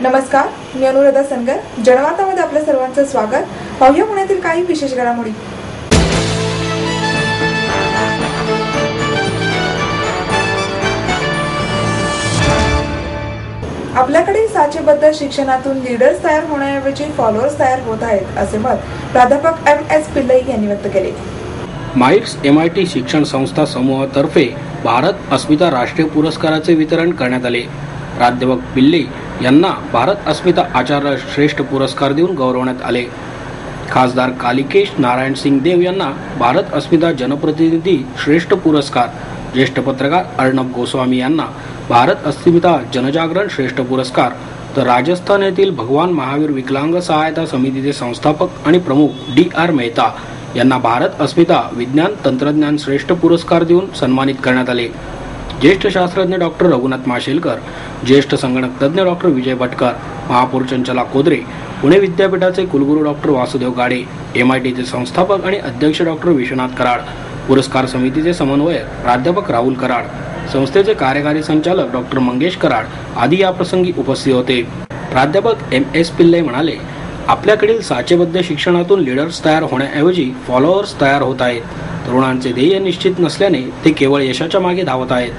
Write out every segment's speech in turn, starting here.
नमस्कार, मी अनुराधा सनगर. जनवार्तामध्ये आपल्या सर्वांचं स्वागत. पाहूया पुण्यातील काही विशेष घडामोडी. आपल्याकडे साचेबद्ध शिक्षणातून लीडर्स तयार होण्याऐवजी फॉलोअर्स तयार होत आहेत, असे मत प्राध्यापक MS पिल्लई यांनी व्यक्त केले. माईट्स MIT शिक्षण संस्था समूहातर्फे भारत अस्मिता राष्ट्रीय पुरस्काराचे वितरण करण्यात आले. प्राध्यापक पिल्लई यांना भारत अस्मिता आचार्य श्रेष्ठ पुरस्कार देऊन गौरवण्यात आले. खासदार कालिकेश नारायण सिंग देव यांना भारत अस्मिता जनप्रतिनिधी श्रेष्ठ पुरस्कार, ज्येष्ठ पत्रकार अर्णब गोस्वामी यांना भारत अस्मिता जनजागरण श्रेष्ठ पुरस्कार, तर राजस्थान येथील भगवान महावीर विकलांग सहायता समितीचे संस्थापक आणि प्रमुख DR मेहता यांना भारत अस्मिता विज्ञान तंत्रज्ञान श्रेष्ठ पुरस्कार देऊन सन्मानित करण्यात आले. ज्येष्ठ शास्त्रज्ञ डॉक्टर रघुनाथ माशेलकर, ज्येष्ठ संगणक तज्ज्ञ डॉक्टर विजय भटकर, महापौर चंचला कोदरे, पुणे विद्यापीठाचे कुलगुरू डॉक्टर वासुदेव गाडे, MITचे संस्थापक आणि अध्यक्ष डॉक्टर विश्वनाथ कराड, पुरस्कार समितीचे समन्वयक प्राध्यापक राहुल कराड, संस्थेचे कार्यकारी संचालक डॉक्टर मंगेश कराड आदी याप्रसंगी उपस्थित होते. प्राध्यापक MS पिल्लई म्हणाले, आपल्याकडील साचेबद्ध शिक्षणातून लीडर्स तयार होण्याऐवजी फॉलोअर्स तयार होत आहेत. तरुणांचे ध्येय निश्चित नसल्याने ते केवळ यशाच्या मागे धावत आहेत.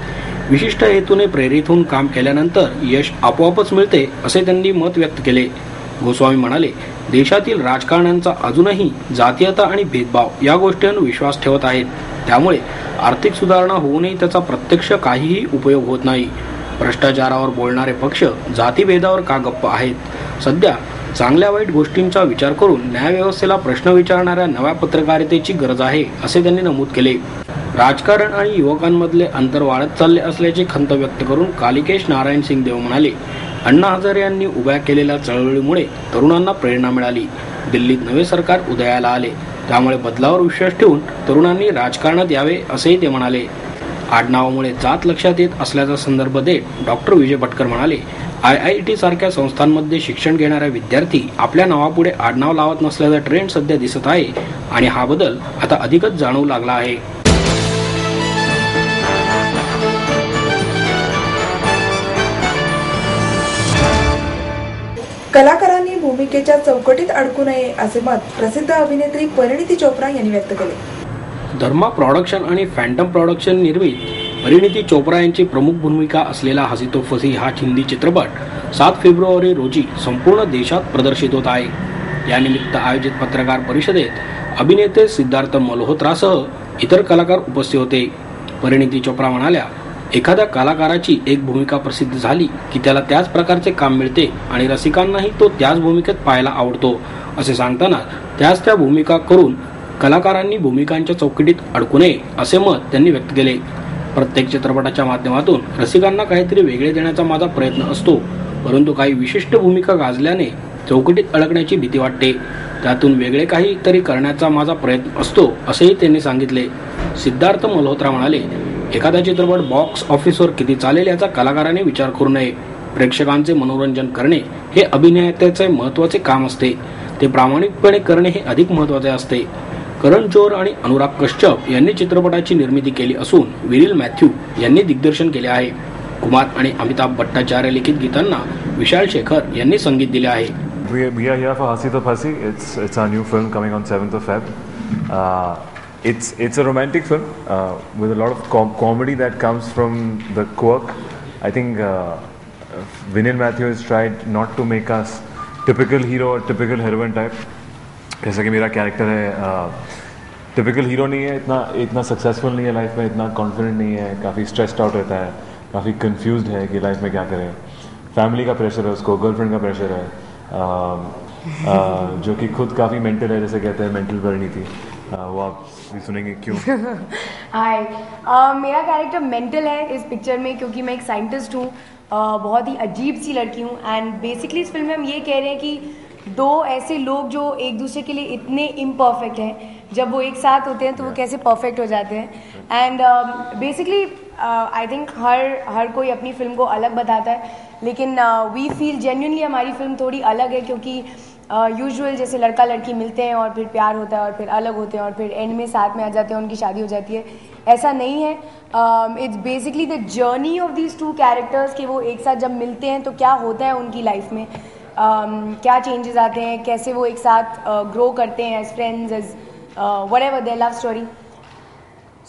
विशिष्ट हेतूने प्रेरित होऊन काम केल्यानंतर यश आपोआपच मिळते, असे त्यांनी मत व्यक्त केले. गोस्वामी म्हणाले, देशातील राजकारण्यांचा अजूनही जातीयता आणि भेदभाव या गोष्टींवर विश्वास ठेवत आहेत. त्यामुळे आर्थिक सुधारणा होऊनही त्याचा प्रत्यक्ष काहीही उपयोग होत नाही. भ्रष्टाचारावर बोलणारे पक्ष जातीभेदावर का गप्प आहेत? सध्या चांगल्या वाईट गोष्टींचा विचार करून न्यायव्यवस्थेला प्रश्न विचारणाऱ्या नव्या पत्रकारितेची गरज आहे, असे त्यांनी नमूद केले. राजकारण आणि युवकांमधले अंतर वाढत चालले असल्याची खंत व्यक्त करून कालिकेश नारायण सिंग देव म्हणाले, अण्णा हजारे यांनी उभ्या केलेल्या चळवळीमुळे तरुणांना प्रेरणा मिळाली. दिल्लीत नवे सरकार उदयाला आले, त्यामुळे बदलावर विश्वास ठेवून तरुणांनी राजकारणात यावे, असेही ते म्हणाले. आडनावामुळे जात लक्षात येत असल्याचा संदर्भ देत डॉक्टर विजय भटकर म्हणाले, IIT सारख्या संस्थांमध्ये शिक्षण घेणाऱ्या विद्यार्थी आपल्या नावापुढे आडनाव लावत नसल्याचा ट्रेंड सध्या दिसत आहे आणि हा बदल आता अधिकच जाणवू लागला आहे. कलाकारांनी भूमिकेच्या चौकटीत अडकू नये, असे मत प्रसिद्ध अभिनेत्री परिणीती चोप्रा यांनी व्यक्त केले. धर्मा प्रोडक्शन आणि फॅन्टम प्रोडक्शन निर्मित परिणीती चोप्रा यांची प्रमुख भूमिका असलेला हसी तो फसी हा हिंदी चित्रपट 7 फेब्रुवारी रोजी संपूर्ण देशात प्रदर्शित होत आहे. यानिमित्त आयोजित पत्रकार परिषदेत अभिनेते सिद्धार्थ मल्होत्रासह इतर कलाकार उपस्थित होते. परिणीती चोप्रा म्हणाल्या, एखाद्या कलाकाराची एक भूमिका प्रसिद्ध झाली की त्याला त्याच प्रकारचे काम मिळते आणि रसिकांनाही तो त्याच भूमिकेत पाहायला आवडतो. असे सांगताना त्या भूमिका करून कलाकारांनी भूमिकांच्या चौकटीत अडकू नये, असे मत त्यांनी व्यक्त केले. प्रत्येक चित्रपटाच्या माध्यमातून रसिकांना काहीतरी वेगळे देण्याचा माझा प्रयत्न असतो, परंतु काही विशिष्ट भूमिका गाजल्याने चौकटीत अडकण्याची भीती वाटते. त्यातून वेगळे काहीतरी करण्याचा माझा प्रयत्न असतो, असेही त्यांनी सांगितले. सिद्धार्थ मल्होत्रा म्हणाले, एखादा चित्रपट बॉक्स ऑफिसवर किती चालेल याचा कलाकाराने विचार करू नये. प्रेक्षकांचे मनोरंजन करणे हे अभिनेत्याचे महत्त्वाचे काम असते. ते प्रामाणिकपणे करणे हे अधिक महत्त्वाचे असते. करण जोहर आणि अनुराग कश्यप यांनी चित्रपटाची निर्मिती केली असून विरिल मॅथ्यू यांनी दिग्दर्शन केले आहे. कुमार आणि अमिताभ भट्टाचार्य लिखित गीतांना विशाल शेखर यांनी संगीत दिले आहे. We are here for Hasi to Phasi. It's our new film coming on 7th of Feb. It's a romantic film with a lot of comedy that comes from the quirk. I think Vinil Matthew has tried not to make us typical hero or typical heroine type. जैसा कि मेरा character है, typical hero नहीं है, इतना successful नहीं है life में, इतना कॉन्फिडेंट नहीं है, काफ़ी स्ट्रेस्ड आउट रहता है, काफ़ी कंफ्यूज्ड है कि लाइफ में क्या करें. फैमिली का प्रेशर है उसको, गर्लफ्रेंड का प्रेशर है, जो कि खुद काफ़ी मेंटल है, जैसे कहते हैं मेंटल परिणीति. वो आप भी सुनेंगे क्यों. हाय, मेरा कैरेक्टर मेंटल है इस पिक्चर में, क्योंकि मैं एक साइंटिस्ट हूँ, बहुत ही अजीब सी लड़की हूँ. एंड बेसिकली इस फिल्म में हम ये कह रहे हैं कि दो ऐसे लोग जो एक दूसरे के लिए इतने इम्परफेक्ट हैं, जब वो एक साथ होते हैं तो वो कैसे परफेक्ट हो जाते हैं. एंड बेसिकली आई थिंक हर कोई अपनी फिल्म को अलग बताता है, लेकिन वी फील जेन्युइनली हमारी फिल्म थोड़ी अलग है, क्योंकि यूजुअल जैसे लड़का लड़की मिलते हैं और फिर प्यार होता है और फिर अलग होते हैं और फिर एंड में साथ में आ जाते हैं, उनकी शादी हो जाती है, ऐसा नहीं है. It's basically the journey of these two characters कि वो एक साथ जब मिलते हैं तो क्या होता है उनकी लाइफ में, क्या चेंजेस आते हैं, कैसे वो एक साथ ग्रो करते हैं as friends, as whatever their love story.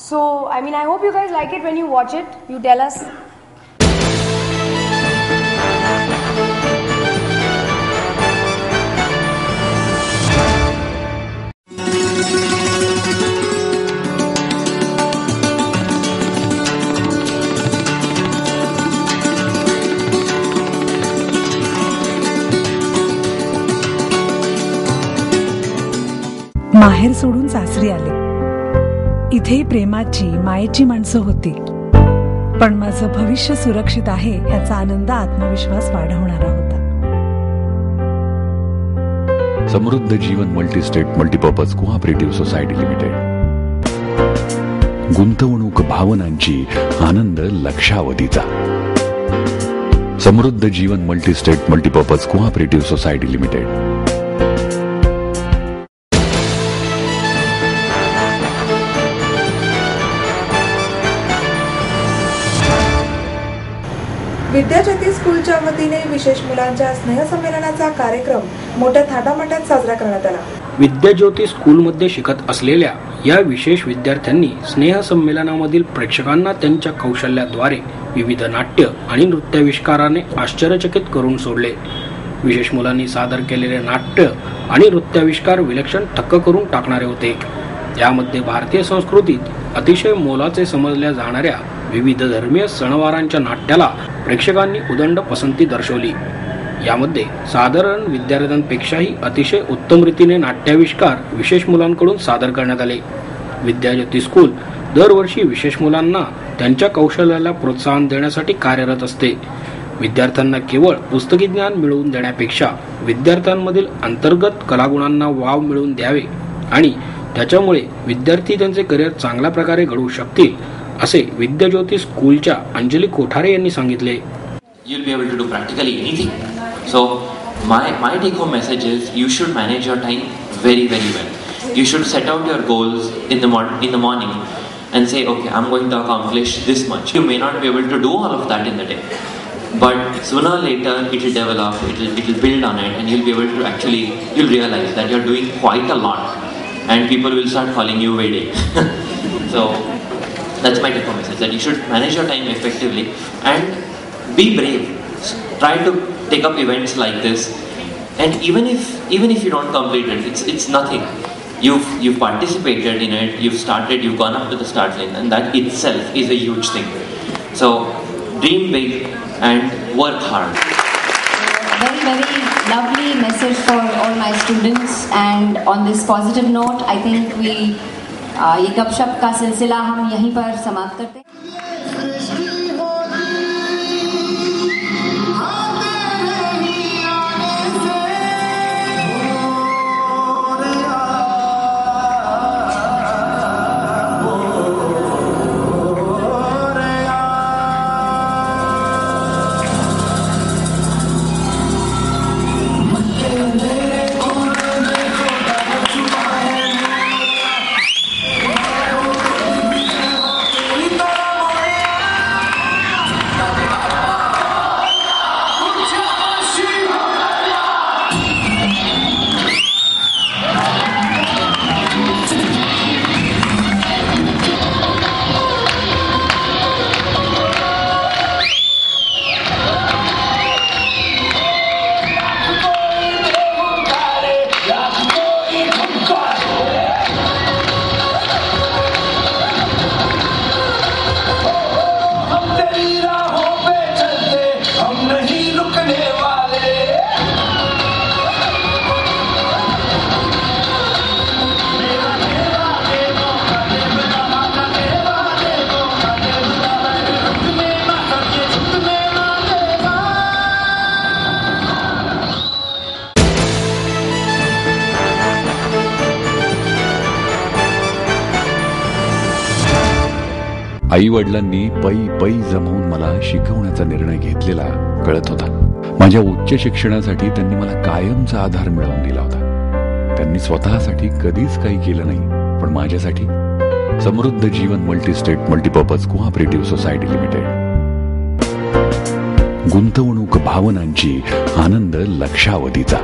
So I mean, I hope you guys like it when you watch it. You tell us. माहेर सोडून सासरी आले. इथेही प्रेमाची मायेची माणसं होती, पण माझं भविष्य सुरक्षित आहे याचा आनंद आत्मविश्वास वाढवणारा होता. Samruddha Jeevan multistate multipurpose cooperative society limited. गुंतवणूक भावनांची, आनंद लक्षावधीचा. Samruddha Jeevan multistate multipurpose cooperative society limited. Vidyajyoti स्कूलच्या वतीने विशेष मुलांच्या स्नेहसंमेलनाचा कार्यक्रम मोठ्या थाटामाटात साजरा करण्यात आला. विद्याज्योती स्कूलमध्ये शिकत असलेल्या या विशेष विद्यार्थ्यांनी स्नेहसंमेलनामधील प्रेक्षकांना त्यांच्या कौशल्याद्वारे विविध नाट्य आणि नृत्याविष्काराने आश्चर्यचकित करून सोडले. विशेष मुलांनी सादर केलेले नाट्य आणि नृत्याविष्कार विलक्षण थक्क करून टाकणारे होते. यामध्ये भारतीय संस्कृतीत अतिशय मोलाचे समजल्या जाणाऱ्या विविध धर्मीय सणवारांच्या नाट्याला प्रेक्षकांनी उदंड पसंती दर्शवली. यामध्ये साधारण विद्यार्थ्यांपेक्षाही अतिशय उत्तम रीतीने नाट्याविष्कार विशेष मुलांकडून सादर करण्यात आले. विद्याज्योती स्कूल दरवर्षी विशेष मुलांना त्यांच्या कौशल्याला प्रोत्साहन देण्यासाठी कार्यरत असते. विद्यार्थ्यांना केवळ पुस्तकी ज्ञान मिळवून देण्यापेक्षा विद्यार्थ्यांमधील अंतर्गत कलागुणांना वाव मिळवून द्यावे आणि त्याच्यामुळे विद्यार्थी त्यांचे करिअर चांगल्या प्रकारे घडवू शकतील, असे विद्याज्योती स्कूलच्या अंजली कोठारे यांनी सांगितले. You'll be able to do practically anything. So my take home message is you should manage your time very well. You should set out your goals in the morning and say, okay, I'm going to accomplish this much. You may not be able to do all of that in the day, but sooner or later it will develop, it will build on it, and you'll be able to you'll realize that you're doing quite a lot and people will start calling you Vede. So that's my take home message, that you should manage your time effectively and be brave. Try to take up events like this, and even if you don't complete it, it's nothing. You've participated in it, you've started, you've gone up to the start line, and that itself is a huge thing. So dream big and work hard. Very lovely message for all my students, and on this positive note I think we ये गपशप का सिलसिला हम यहीं पर समाप्त करते हैं. आई वडिलांनी पै जमवून मला शिकवण्याचा निर्णय घेतलेला कळत होता. माझ्या उच्च शिक्षणासाठी त्यांनी मला कायमचा आधार मिळवून दिला होता. त्यांनी स्वतःसाठी कधीच काही केलं नाही, पण माझ्यासाठी Samruddha Jeevan multistate multipurpose cooperative society limited. गुंतवणूक भावनांची, आनंद लक्षावधीचा.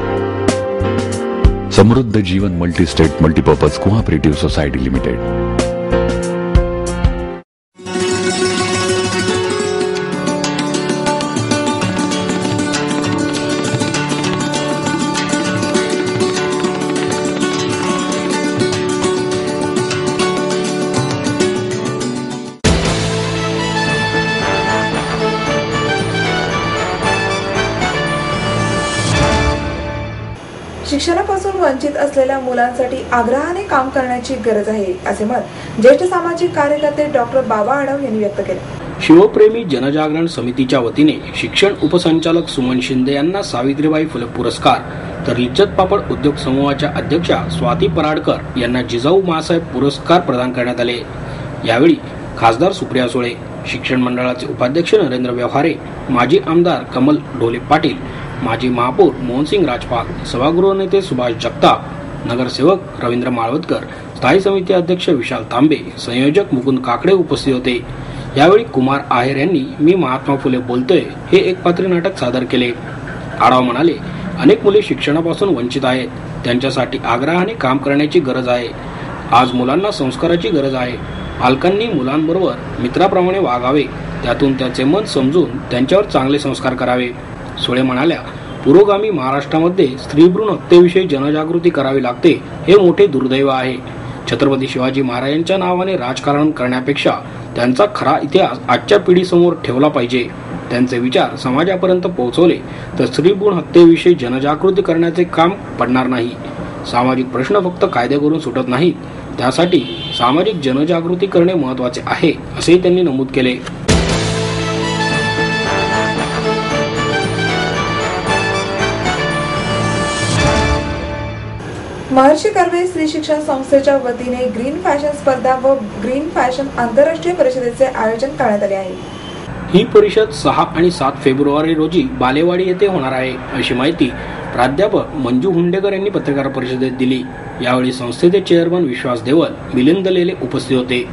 Samruddha Jeevan multistate multipurpose cooperative society limited. शिक्षणापासून वंचित असलेल्या मुलांसाठी आग्रहाने काम करण्याची गरज आहे, असे मत ज्येष्ठ सामाजिक कार्यकर्ते डॉक्टर बाबा आडव यांनी व्यक्त केले. शिवप्रेमी जनजागरण समितीच्या वतीने शिक्षण उपसंचालक सुमन शिंदे यांना सावित्रीबाई फुले पुरस्कार, तर लिज्जत पापड उद्योग समूहाच्या अध्यक्षा स्वाती पराडकर यांना जिजाऊ मासाहेब पुरस्कार प्रदान करण्यात आले. यावेळी खासदार सुप्रिया सुळे, शिक्षण मंडळाचे उपाध्यक्ष नरेंद्र व्यवहारे, माजी आमदार कमल ढोले पाटील, माजी महापौर मोहनसिंग राजपाल, सभागृह नेते सुभाष जगताप, नगरसेवक रवींद्र माळवतकर, स्थायी समिती अध्यक्ष विशाल तांबे, संयोजक मुकुंद काकडे उपस्थित होते. यावेळी कुमार आहेर यांनी मी महात्मा फुले बोलतोय हे एक पात्री नाटक सादर केले. आढाव म्हणाले, अनेक मुले शिक्षणापासून वंचित आहेत, त्यांच्यासाठी आग्रहाने काम करण्याची गरज आहे. आज मुलांना संस्काराची गरज आहे. पालकांनी मुलांबरोबर मित्राप्रमाणे वागावे, त्यातून त्याचे मन समजून त्यांच्यावर चांगले संस्कार करावे. सुळे म्हणाल्या, पुरोगामी महाराष्ट्रामध्ये स्त्रीभ्रूण हत्येविषयी जनजागृती करावी लागते, हे मोठे दुर्दैव आहे. छत्रपती शिवाजी महाराजांच्या नावाने राजकारण करण्यापेक्षा त्यांचा खरा इतिहास आजच्या पिढीसमोर ठेवला पाहिजे. त्यांचे विचार समाजापर्यंत पोहोचवले तर स्त्रीभ्रूण हत्येविषयी जनजागृती करण्याचे काम पडणार नाही. सामाजिक प्रश्न फक्त कायदे करून सुटत नाहीत, त्यासाठी सामाजिक जनजागृती करणे महत्त्वाचे आहे, असेही त्यांनी नमूद केले. महर्षी कर्वे स्त्री शिक्षण संस्थेच्या वतीने ग्रीन फॅशन स्पर्धा व ग्रीन फॅशन आंतरराष्ट्रीय परिषदेचे आयोजन करण्यात आले आहे. ही परिषद 6 आणि 7 फेब्रुवारी रोजी बालेवाडी येथे होणार आहे, अशी माहिती प्राध्यापक मंजू हुंडेकर यांनी पत्रकार परिषदेत दिली. यावेळी संस्थेचे चेअरमन विश्वास देवल, मिलिंद लेले उपस्थित होते.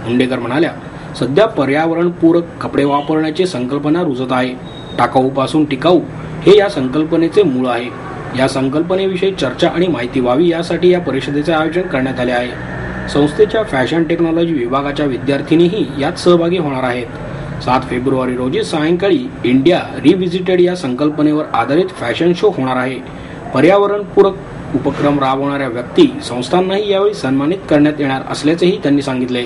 हुंडेकर म्हणाल्या, सध्या पर्यावरणपूरक कपडे वापरण्याची संकल्पना रुजत आहे. टाकाऊपासून टिकाऊ हे या संकल्पनेचे मूळ आहे. या संकल्पनेविषयी चर्चा आणि माहिती व्हावी यासाठी या परिषदेचे आयोजन करण्यात आले आहे. संस्थेच्या फॅशन टेक्नॉलॉजी विभागाच्या विद्यार्थिनीही यात सहभागी होणार आहेत. 7 फेब्रुवारी रोजी सायंकाळी इंडिया रिव्हिजिटेड या संकल्पनेवर आधारित फॅशन शो होणार आहे. पर्यावरणपूरक उपक्रम राबवणाऱ्या व्यक्ती, संस्थांनाही यावेळी सन्मानित करण्यात येणार असल्याचेही त्यांनी सांगितले.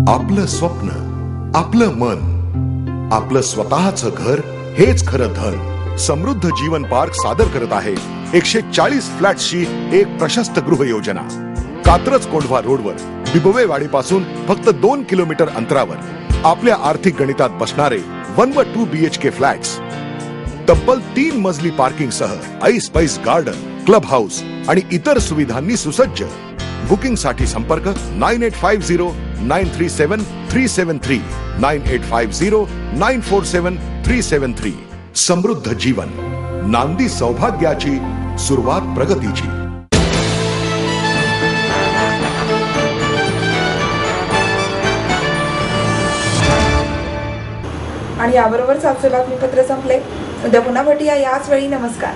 आपलं स्वप्न, आपलं मन, आपलं स्वतःचं घर हेच खरं धन. समृद्ध जीवन पार्क सादर करत आहे 140 फ्लॅट्सची एक प्रशस्त गृह योजना. कात्रज कोंढवा रोडवर बिबवेवाडीपासून फक्त 2 किलोमीटर अंतरावर आपल्या आर्थिक गणितात बसणारे 1 व 2 BHK फ्लॅट्स. तब्बल 3 मजली पार्किंग सह ऐस गार्डन, क्लब हाऊस आणि इतर सुविधांनी सुसज्ज. बुकिंग साठी संपर्क 9850937373 9850947373. समृद्ध जीवन, नांदी सौभाग्याची, सुरुवात प्रगतीची. आणि याबरोबरच आजचे बातमीपत्र संपले. उद्या पुन्हा भेटूया याच वेळी. नमस्कार.